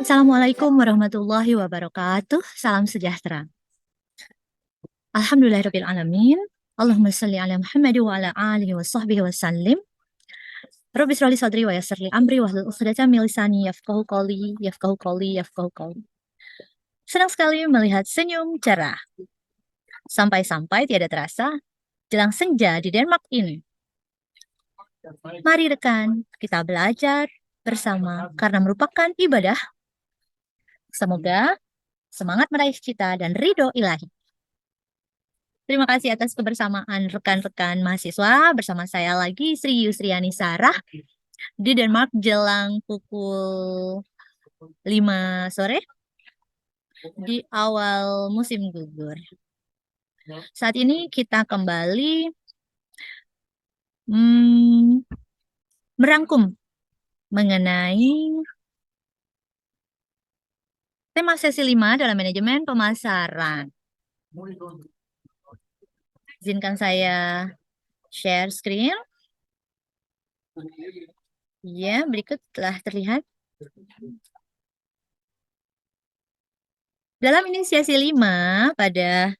Assalamualaikum warahmatullahi wabarakatuh. Salam sejahtera. Alhamdulillahirabbil alamin. Allahumma shalli ala Muhammad wa ala alihi wa sahbihi wa sallim. Rabbi shrah li sadri wa yassir li amri wahlul 'uqdatam min lisani yafqahu qawli. Senang sekali melihat senyum cerah. Sampai-sampai tiada terasa jelang senja di Denmark ini. Mari rekan, kita belajar bersama karena merupakan ibadah. Semoga semangat meraih cita dan ridho ilahi. Terima kasih atas kebersamaan rekan-rekan mahasiswa. Bersama saya lagi Sri Yusriani Sarah di Denmark jelang pukul 5 sore di awal musim gugur. Saat ini kita kembali merangkum mengenai tema sesi 5 dalam manajemen pemasaran. Izinkan saya share screen. Ya, berikut telah terlihat. Dalam inisiasi 5 pada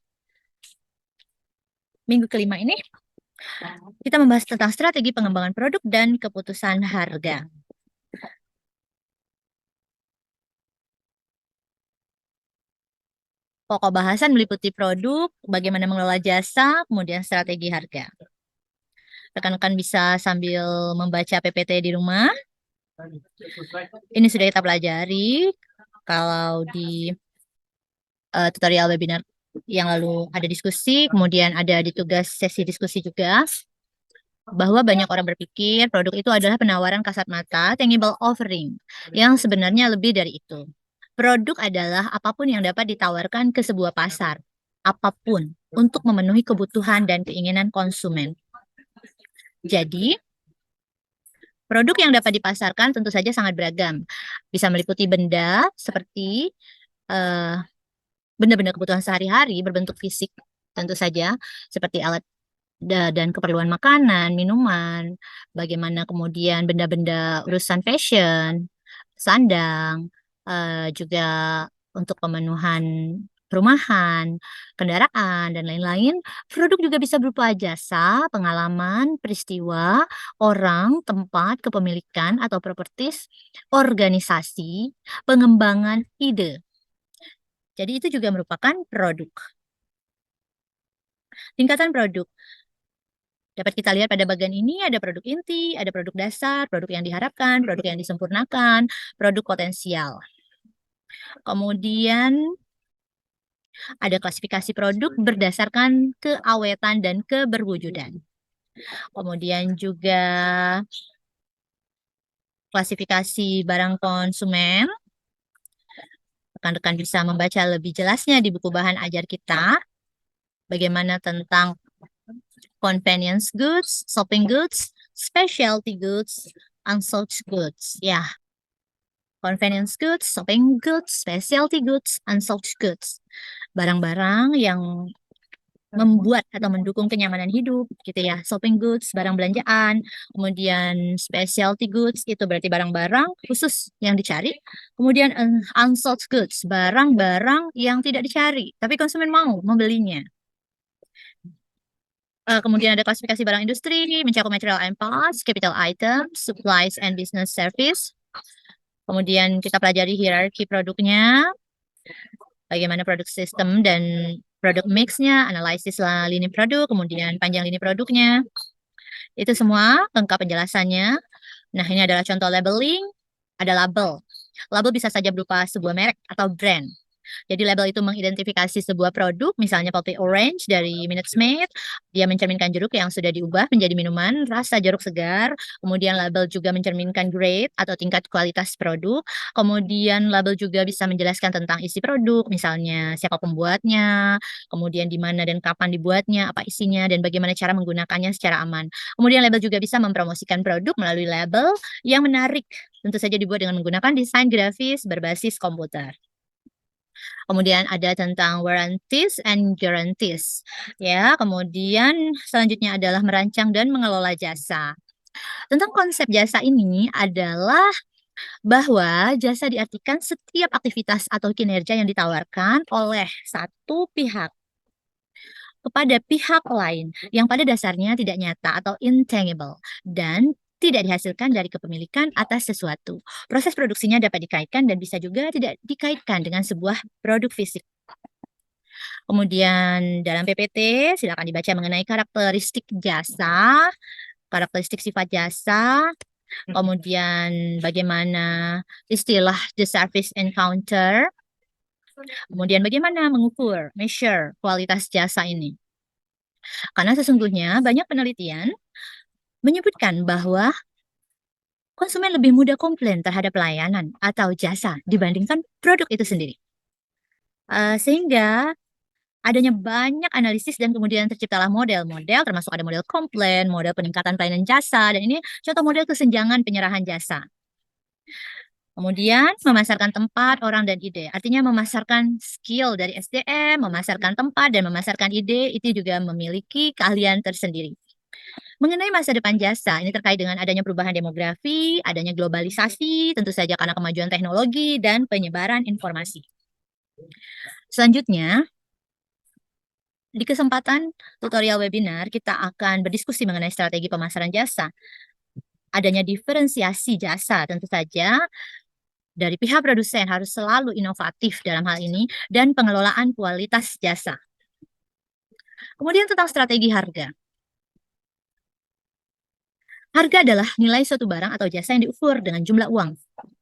minggu kelima ini, kita membahas tentang strategi pengembangan produk dan keputusan harga. Pokok bahasan meliputi produk, bagaimana mengelola jasa, kemudian strategi harga. Rekan-rekan bisa sambil membaca PPT di rumah. Ini sudah kita pelajari. Kalau di tutorial webinar yang lalu ada diskusi, kemudian ada di tugas sesi diskusi juga, bahwa banyak orang berpikir produk itu adalah penawaran kasat mata, tangible offering, yang sebenarnya lebih dari itu. Produk adalah apapun yang dapat ditawarkan ke sebuah pasar, apapun, untuk memenuhi kebutuhan dan keinginan konsumen. Jadi, produk yang dapat dipasarkan tentu saja sangat beragam. Bisa meliputi benda seperti benda-benda kebutuhan sehari-hari berbentuk fisik, tentu saja, seperti alat dan keperluan makanan, minuman, bagaimana kemudian benda-benda urusan fashion, sandang, juga untuk pemenuhan perumahan, kendaraan, dan lain-lain. Produk juga bisa berupa jasa, pengalaman, peristiwa, orang, tempat, kepemilikan, atau propertis, organisasi, pengembangan ide. Jadi itu juga merupakan produk. Tingkatan produk. Dapat kita lihat pada bagian ini ada produk inti, ada produk dasar, produk yang diharapkan, produk yang disempurnakan, produk potensial. Kemudian ada klasifikasi produk berdasarkan keawetan dan keberwujudan. Kemudian juga klasifikasi barang konsumen. Rekan-rekan bisa membaca lebih jelasnya di buku bahan ajar kita. Bagaimana tentang convenience goods, shopping goods, specialty goods, unsold goods. Ya, convenience goods, shopping goods, specialty goods, unsold goods. Barang-barang yang membuat atau mendukung kenyamanan hidup, gitu ya. Shopping goods, barang belanjaan, kemudian specialty goods, itu berarti barang-barang khusus yang dicari. Kemudian unsold goods, barang-barang yang tidak dicari, tapi konsumen mau membelinya. Kemudian ada klasifikasi barang industri, mencakup material and parts, capital items, supplies and business service. Kemudian kita pelajari hierarki produknya, bagaimana produk sistem dan produk mix-nya, analisis lini produk, kemudian panjang lini produknya. Itu semua lengkap penjelasannya. Nah, ini adalah contoh labeling. Ada label. Label bisa saja berupa sebuah merek atau brand. Jadi label itu mengidentifikasi sebuah produk, misalnya Pulpy Orange dari Minute Maid. Dia mencerminkan jeruk yang sudah diubah menjadi minuman rasa jeruk segar. Kemudian label juga mencerminkan grade atau tingkat kualitas produk. Kemudian label juga bisa menjelaskan tentang isi produk, misalnya siapa pembuatnya, kemudian di mana dan kapan dibuatnya, apa isinya, dan bagaimana cara menggunakannya secara aman. Kemudian label juga bisa mempromosikan produk melalui label yang menarik. Tentu saja dibuat dengan menggunakan desain grafis berbasis komputer. Kemudian ada tentang warranties and guarantees. Ya, kemudian selanjutnya adalah merancang dan mengelola jasa. Tentang konsep jasa ini adalah bahwa jasa diartikan setiap aktivitas atau kinerja yang ditawarkan oleh satu pihak kepada pihak lain yang pada dasarnya tidak nyata atau intangible dan tidak dihasilkan dari kepemilikan atas sesuatu. Proses produksinya dapat dikaitkan dan bisa juga tidak dikaitkan dengan sebuah produk fisik. Kemudian dalam PPT silakan dibaca mengenai karakteristik jasa, karakteristik sifat jasa, kemudian bagaimana istilah the service encounter, kemudian bagaimana mengukur, measure kualitas jasa ini. Karena sesungguhnya banyak penelitian menyebutkan bahwa konsumen lebih mudah komplain terhadap pelayanan atau jasa dibandingkan produk itu sendiri. Sehingga adanya banyak analisis dan kemudian terciptalah model-model, termasuk ada model komplain, model peningkatan pelayanan jasa, dan ini contoh model kesenjangan penyerahan jasa. Kemudian memasarkan tempat, orang, dan ide. Artinya memasarkan skill dari SDM, memasarkan tempat, dan memasarkan ide itu juga memiliki keahlian tersendiri. Mengenai masa depan jasa, ini terkait dengan adanya perubahan demografi, adanya globalisasi, tentu saja karena kemajuan teknologi dan penyebaran informasi. Selanjutnya, di kesempatan tutorial webinar, kita akan berdiskusi mengenai strategi pemasaran jasa. Adanya diferensiasi jasa, tentu saja dari pihak produsen harus selalu inovatif dalam hal ini, dan pengelolaan kualitas jasa. Kemudian tentang strategi harga. Harga adalah nilai suatu barang atau jasa yang diukur dengan jumlah uang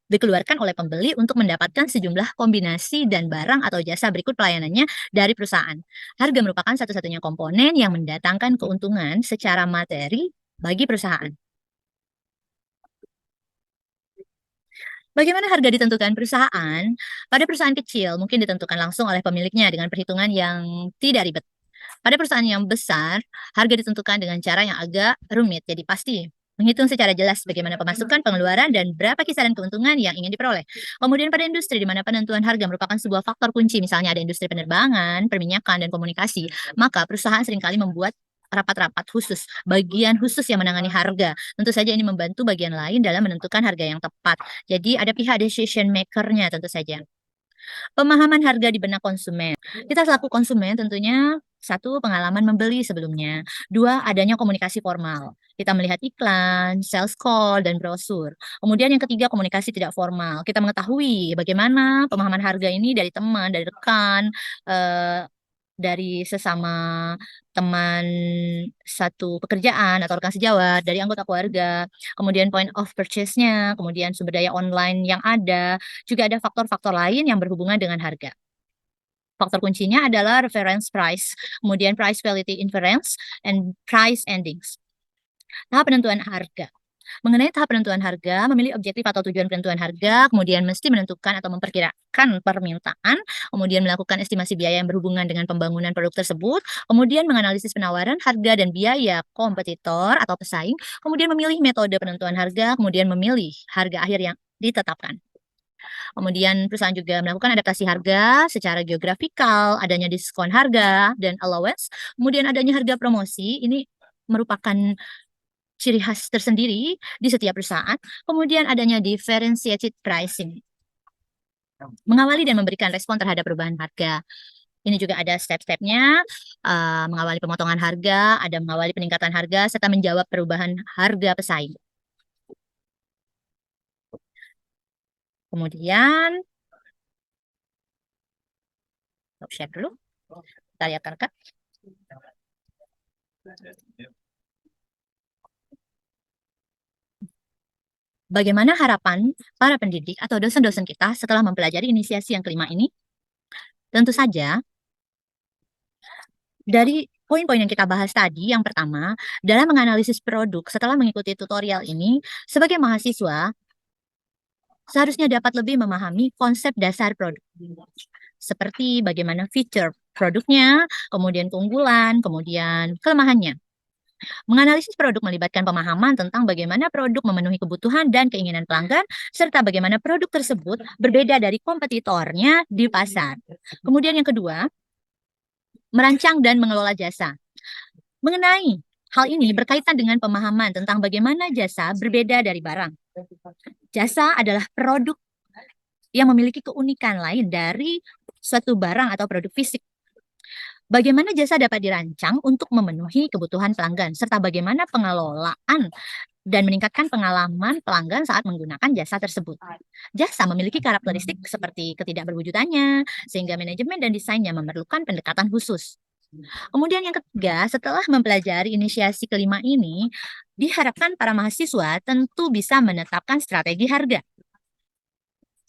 dikeluarkan oleh pembeli untuk mendapatkan sejumlah kombinasi dan barang atau jasa berikut pelayanannya dari perusahaan. Harga merupakan satu-satunya komponen yang mendatangkan keuntungan secara materi bagi perusahaan. Bagaimana harga ditentukan perusahaan? Pada perusahaan kecil mungkin ditentukan langsung oleh pemiliknya dengan perhitungan yang tidak ribet. Pada perusahaan yang besar, harga ditentukan dengan cara yang agak rumit, jadi pasti menghitung secara jelas bagaimana pemasukan, pengeluaran, dan berapa kisaran keuntungan yang ingin diperoleh. Kemudian pada industri di mana penentuan harga merupakan sebuah faktor kunci, misalnya ada industri penerbangan, perminyakan, dan komunikasi, maka perusahaan seringkali membuat rapat-rapat khusus, bagian khusus yang menangani harga. Tentu saja ini membantu bagian lain dalam menentukan harga yang tepat. Jadi ada pihak decision maker-nya tentu saja. Pemahaman harga di benak konsumen. Kita selaku konsumen tentunya satu, pengalaman membeli sebelumnya. Dua, adanya komunikasi formal. Kita melihat iklan, sales call, dan brosur. Kemudian yang ketiga, komunikasi tidak formal. Kita mengetahui bagaimana pemahaman harga ini dari teman, dari rekan, dari sesama teman satu pekerjaan atau rekan sejawat, dari anggota keluarga, kemudian point of purchase-nya, kemudian sumber daya online yang ada, juga ada faktor-faktor lain yang berhubungan dengan harga. Faktor kuncinya adalah reference price, kemudian price quality inference, and price endings. Tahap penentuan harga. Mengenai tahap penentuan harga, memilih objektif atau tujuan penentuan harga, kemudian mesti menentukan atau memperkirakan permintaan, kemudian melakukan estimasi biaya yang berhubungan dengan pembangunan produk tersebut, kemudian menganalisis penawaran, harga, dan biaya kompetitor atau pesaing, kemudian memilih metode penentuan harga, kemudian memilih harga akhir yang ditetapkan. Kemudian perusahaan juga melakukan adaptasi harga secara geografikal, adanya diskon harga dan allowance, kemudian adanya harga promosi, ini merupakan ciri khas tersendiri di setiap perusahaan, kemudian adanya differentiated pricing. Mengawali dan memberikan respon terhadap perubahan harga. Ini juga ada step-stepnya, mengawali pemotongan harga, ada mengawali peningkatan harga, serta menjawab perubahan harga pesaing. Kemudian, share dulu. Kita lihat kartu. Bagaimana harapan para pendidik atau dosen-dosen kita setelah mempelajari inisiasi yang kelima ini? Tentu saja, dari poin-poin yang kita bahas tadi, yang pertama, dalam menganalisis produk setelah mengikuti tutorial ini, sebagai mahasiswa, seharusnya dapat lebih memahami konsep dasar produk. Seperti bagaimana fitur produknya, kemudian keunggulan, kemudian kelemahannya. Menganalisis produk melibatkan pemahaman tentang bagaimana produk memenuhi kebutuhan dan keinginan pelanggan, serta bagaimana produk tersebut berbeda dari kompetitornya di pasar. Kemudian yang kedua, merancang dan mengelola jasa. Mengenai Hal ini berkaitan dengan pemahaman tentang bagaimana jasa berbeda dari barang. Jasa adalah produk yang memiliki keunikan lain dari suatu barang atau produk fisik. Bagaimana jasa dapat dirancang untuk memenuhi kebutuhan pelanggan, serta bagaimana pengelolaan dan meningkatkan pengalaman pelanggan saat menggunakan jasa tersebut. Jasa memiliki karakteristik seperti ketidakberwujudannya, sehingga manajemen dan desainnya memerlukan pendekatan khusus. Kemudian yang ketiga, setelah mempelajari inisiasi kelima ini, diharapkan para mahasiswa tentu bisa menetapkan strategi harga.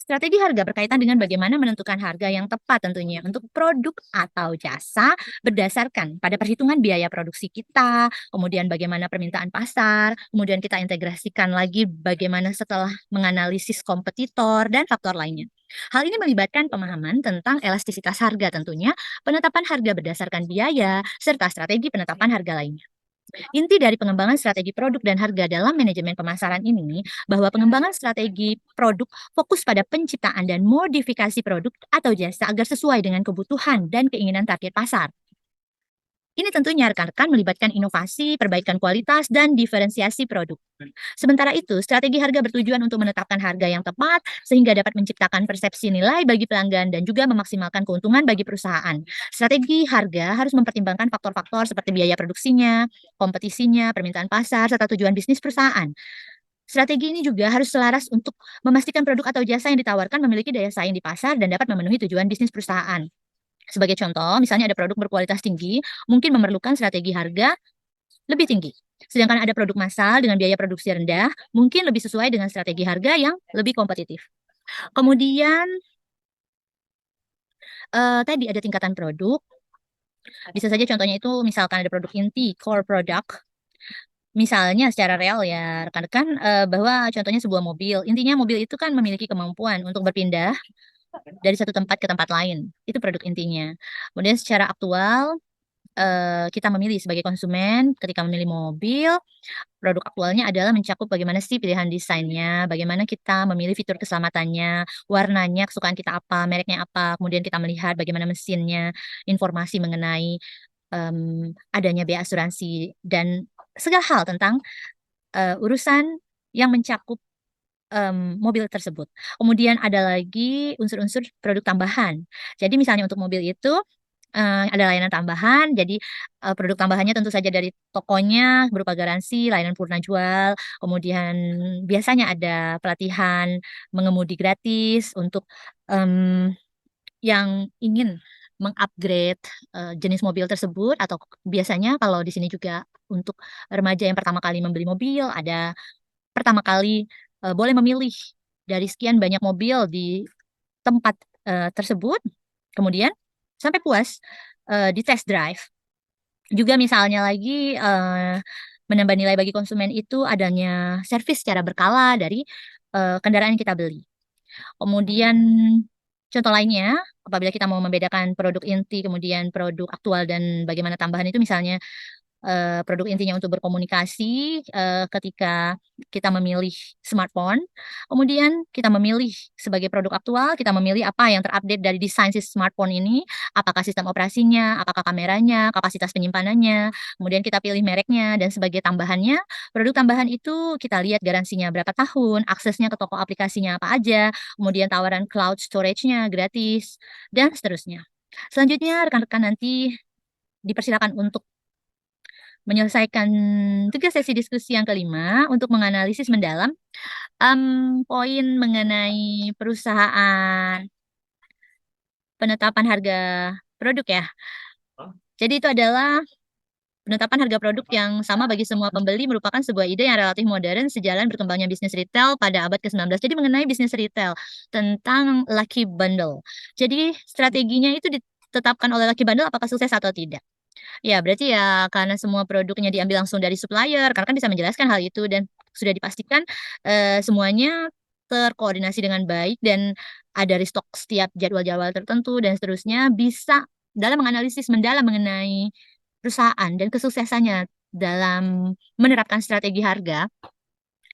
Strategi harga berkaitan dengan bagaimana menentukan harga yang tepat tentunya untuk produk atau jasa berdasarkan pada perhitungan biaya produksi kita, kemudian bagaimana permintaan pasar, kemudian kita integrasikan lagi bagaimana setelah menganalisis kompetitor dan faktor lainnya. Hal ini melibatkan pemahaman tentang elastisitas harga tentunya, penetapan harga berdasarkan biaya, serta strategi penetapan harga lainnya. Inti dari pengembangan strategi produk dan harga dalam manajemen pemasaran ini bahwa pengembangan strategi produk fokus pada penciptaan dan modifikasi produk atau jasa agar sesuai dengan kebutuhan dan keinginan target pasar. Ini tentunya rekan-rekan melibatkan inovasi, perbaikan kualitas, dan diferensiasi produk. Sementara itu, strategi harga bertujuan untuk menetapkan harga yang tepat sehingga dapat menciptakan persepsi nilai bagi pelanggan dan juga memaksimalkan keuntungan bagi perusahaan. Strategi harga harus mempertimbangkan faktor-faktor seperti biaya produksinya, kompetisinya, permintaan pasar, serta tujuan bisnis perusahaan. Strategi ini juga harus selaras untuk memastikan produk atau jasa yang ditawarkan memiliki daya saing di pasar dan dapat memenuhi tujuan bisnis perusahaan. Sebagai contoh, misalnya ada produk berkualitas tinggi, mungkin memerlukan strategi harga lebih tinggi. Sedangkan ada produk massal dengan biaya produksi rendah, mungkin lebih sesuai dengan strategi harga yang lebih kompetitif. Kemudian tadi ada tingkatan produk, bisa saja contohnya itu misalkan ada produk inti, core product. Misalnya secara real ya rekan-rekan, bahwa contohnya sebuah mobil, intinya mobil itu kan memiliki kemampuan untuk berpindah dari satu tempat ke tempat lain, itu produk intinya. Kemudian secara aktual, kita memilih sebagai konsumen ketika memilih mobil, produk aktualnya adalah mencakup bagaimana sih pilihan desainnya, bagaimana kita memilih fitur keselamatannya, warnanya, kesukaan kita apa, mereknya apa, kemudian kita melihat bagaimana mesinnya, informasi mengenai, adanya biaya asuransi, dan segala hal tentang, urusan yang mencakup, mobil tersebut. Kemudian ada lagi unsur-unsur produk tambahan. Jadi misalnya untuk mobil itu ada layanan tambahan, jadi, produk tambahannya tentu saja dari tokonya berupa garansi, layanan purna jual, kemudian biasanya ada pelatihan mengemudi gratis untuk, mmm, yang ingin meng-upgrade, jenis mobil tersebut atau biasanya kalau di sini juga untuk remaja yang pertama kali membeli mobil, ada pertama kali, boleh memilih dari sekian banyak mobil di tempat, tersebut, kemudian sampai puas, di test drive. Juga misalnya lagi, menambah nilai bagi konsumen itu adanya servis secara berkala dari, kendaraan yang kita beli. Kemudian contoh lainnya, apabila kita mau membedakan produk inti, kemudian produk aktual dan bagaimana tambahan itu misalnya produk intinya untuk berkomunikasi, ketika kita memilih smartphone, kemudian kita memilih sebagai produk aktual, kita memilih apa yang terupdate dari desain si smartphone ini, apakah sistem operasinya, apakah kameranya, kapasitas penyimpanannya, kemudian kita pilih mereknya, dan sebagai tambahannya, produk tambahan itu kita lihat garansinya berapa tahun, aksesnya ke toko aplikasinya apa aja, kemudian tawaran cloud storage-nya gratis, dan seterusnya. Selanjutnya rekan-rekan nanti dipersilakan untuk menyelesaikan tugas sesi diskusi yang kelima untuk menganalisis mendalam, poin mengenai perusahaan penetapan harga produk ya. Jadi itu adalah penetapan harga produk yang sama bagi semua pembeli merupakan sebuah ide yang relatif modern sejalan berkembangnya bisnis retail pada abad ke-19. Jadi mengenai bisnis retail tentang Lucky Bundle. Jadi strateginya itu ditetapkan oleh Lucky Bundle apakah sukses atau tidak. Ya, berarti ya karena semua produknya diambil langsung dari supplier, karena kan bisa menjelaskan hal itu dan sudah dipastikan, semuanya terkoordinasi dengan baik dan ada restock setiap jadwal-jadwal tertentu dan seterusnya, bisa dalam menganalisis mendalam mengenai perusahaan dan kesuksesannya dalam menerapkan strategi harga,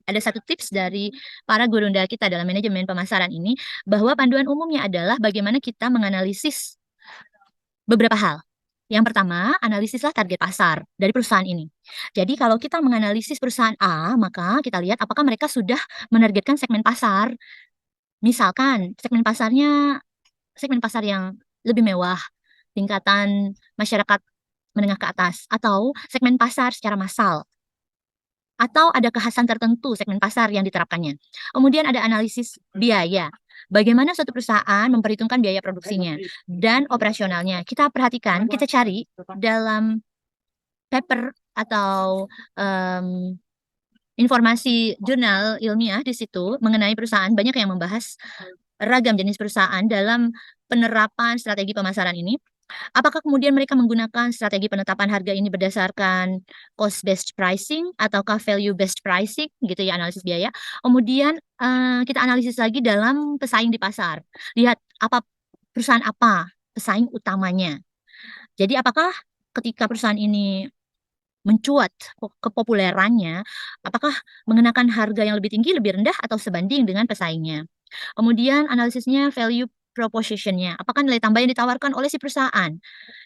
ada satu tips dari para gurunda kita dalam manajemen pemasaran ini, bahwa panduan umumnya adalah bagaimana kita menganalisis beberapa hal. Yang pertama, analisislah target pasar dari perusahaan ini. Jadi kalau kita menganalisis perusahaan A, maka kita lihat apakah mereka sudah menargetkan segmen pasar. Misalkan segmen pasar yang lebih mewah, tingkatan masyarakat menengah ke atas, atau segmen pasar secara massal, atau ada kekhasan tertentu segmen pasar yang diterapkannya. Kemudian ada analisis biaya. Bagaimana suatu perusahaan memperhitungkan biaya produksinya dan operasionalnya. Kita perhatikan, kita cari dalam paper atau informasi jurnal ilmiah di situ mengenai perusahaan, banyak yang membahas ragam jenis perusahaan dalam penerapan strategi pemasaran ini. Apakah kemudian mereka menggunakan strategi penetapan harga ini berdasarkan cost based pricing ataukah value based pricing gitu ya, analisis biaya. Kemudian kita analisis lagi dalam pesaing di pasar. Lihat perusahaan apa pesaing utamanya. Jadi apakah ketika perusahaan ini mencuat kepopulerannya, apakah mengenakan harga yang lebih tinggi, lebih rendah, atau sebanding dengan pesaingnya. Kemudian analisisnya value proposition-nya, apakah nilai tambah yang ditawarkan oleh si perusahaan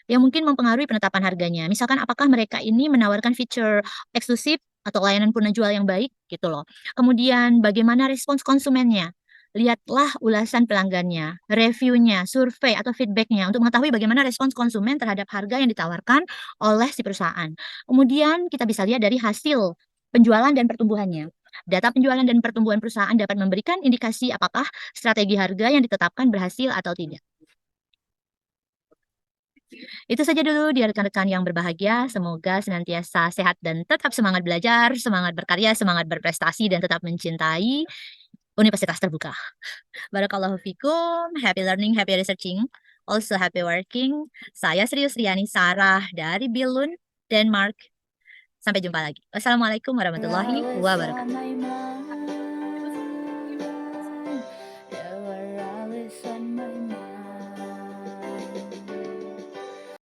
yang mungkin mempengaruhi penetapan harganya. Misalkan apakah mereka ini menawarkan fitur eksklusif atau layanan purna jual yang baik gitu loh. Kemudian bagaimana respons konsumennya. Lihatlah ulasan pelanggannya, reviewnya, survei atau feedbacknya untuk mengetahui bagaimana respons konsumen terhadap harga yang ditawarkan oleh si perusahaan. Kemudian kita bisa lihat dari hasil penjualan dan pertumbuhannya. Data penjualan dan pertumbuhan perusahaan dapat memberikan indikasi apakah strategi harga yang ditetapkan berhasil atau tidak. Itu saja dulu dia rekan-rekan yang berbahagia. Semoga senantiasa sehat dan tetap semangat belajar, semangat berkarya, semangat berprestasi, dan tetap mencintai Universitas Terbuka. Barakallahu fikum, happy learning, happy researching, also happy working. Saya Serius Riani Sarah dari Billund, Denmark. Sampai jumpa lagi. Wassalamualaikum warahmatullahi wabarakatuh.